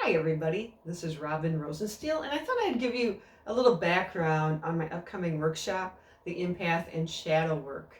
Hi everybody, this is Robin Rosensteel, and I thought I'd give you a little background on my upcoming workshop, the Empath and Shadow Work.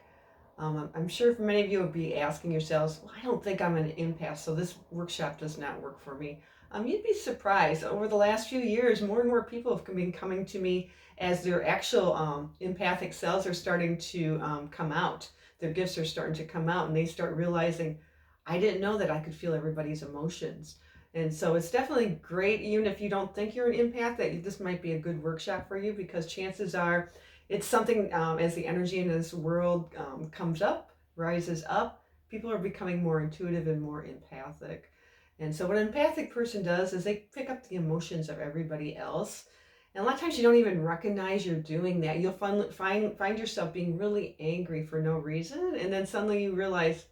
I'm sure for many of you will be asking yourselves, well, I don't think I'm an empath, so this workshop does not work for me. You'd be surprised. Over the last few years, more and more people have been coming to me as their actual empathic selves are starting to come out. Their gifts are starting to come out, and they start realizing, I didn't know that I could feel everybody's emotions. And so it's definitely great, even if you don't think you're an empath, that this might be a good workshop for you, because chances are it's something, as the energy in this world comes up, rises up, people are becoming more intuitive and more empathic. And so what an empathic person does is they pick up the emotions of everybody else. And a lot of times you don't even recognize you're doing that. You'll find yourself being really angry for no reason. And then suddenly you realize,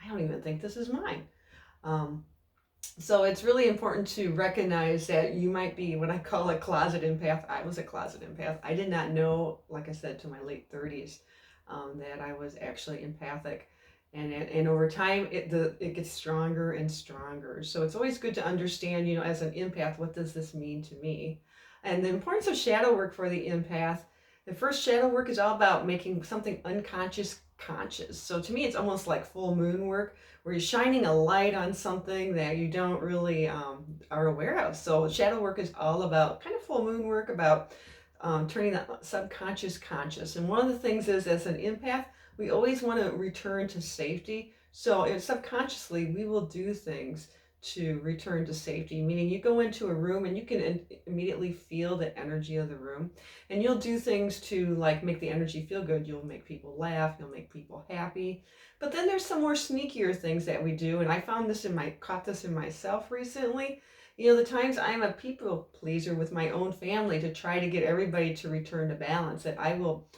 I don't even think this is mine. Um, so it's really important to recognize that you might be what I call a closet empath. I was a closet empath. I did not know, like I said, to my late 30s, that I was actually empathic. And over time, it gets stronger and stronger. So it's always good to understand, as an empath, what does this mean to me? And the importance of shadow work for the empath. The first shadow work is all about making something unconscious conscious. So to me, it's almost like full moon work, where you're shining a light on something that you don't really are aware of. So shadow work is all about kind of full moon work, about turning the subconscious conscious. And one of the things is, as an empath, we always want to return to safety. So subconsciously, we will do things to return to safety, meaning you go into a room and you can immediately feel the energy of the room, and you'll do things to like make the energy feel good. You'll make people laugh, you'll make people happy. But then there's some more sneakier things that we do, and I caught this in myself recently. The times I'm a people pleaser with my own family to try to get everybody to return to balance, that I will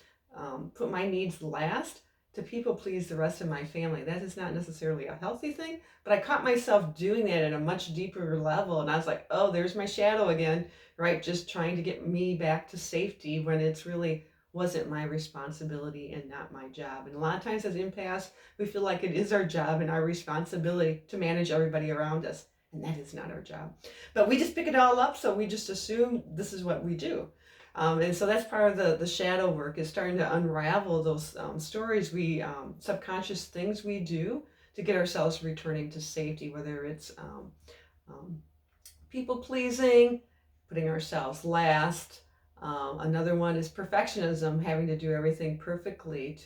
put my needs last to people please the rest of my family. That is not necessarily a healthy thing, but I caught myself doing that at a much deeper level, and I was like, oh, there's my shadow again, right? Just trying to get me back to safety when it's really wasn't my responsibility and not my job. And a lot of times as empaths, we feel like it is our job and our responsibility to manage everybody around us. And that is not our job. But we just pick it all up, so we just assume this is what we do. And so that's part of the shadow work, is starting to unravel those stories, subconscious things we do to get ourselves returning to safety, whether it's um, people pleasing, putting ourselves last. Another one is perfectionism, having to do everything perfectly.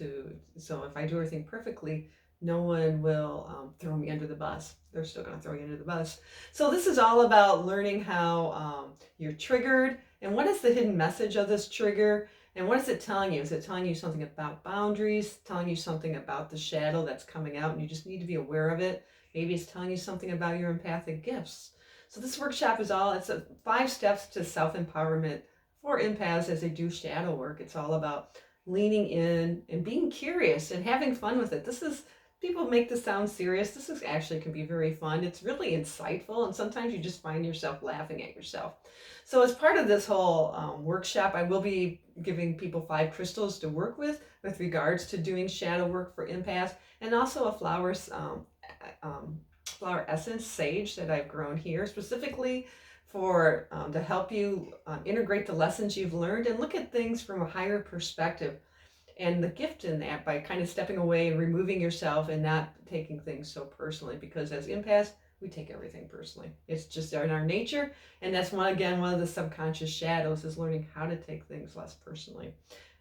So if I do everything perfectly, no one will throw me under the bus. They're still going to throw you under the bus. So this is all about learning how you're triggered, and what is the hidden message of this trigger, and what is it telling you? Is it telling you something about boundaries, telling you something about the shadow that's coming out and you just need to be aware of it? Maybe it's telling you something about your empathic gifts. So this workshop is it's 5 steps to self-empowerment for empaths as they do shadow work. It's all about leaning in and being curious and having fun with it. People make this sound serious. This is actually can be very fun. It's really insightful, and sometimes you just find yourself laughing at yourself. So as part of this whole workshop, I will be giving people 5 crystals to work with regards to doing shadow work for empaths, and also a flower essence, sage, that I've grown here specifically for to help you integrate the lessons you've learned and look at things from a higher perspective. And the gift in that, by kind of stepping away and removing yourself and not taking things so personally, because as empaths, we take everything personally. It's just in our nature, and that's one of the subconscious shadows, is learning how to take things less personally.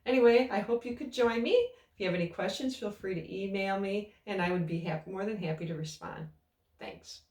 Anyway, I hope you could join me. If you have any questions, feel free to email me, and I would be more than happy to respond. Thanks.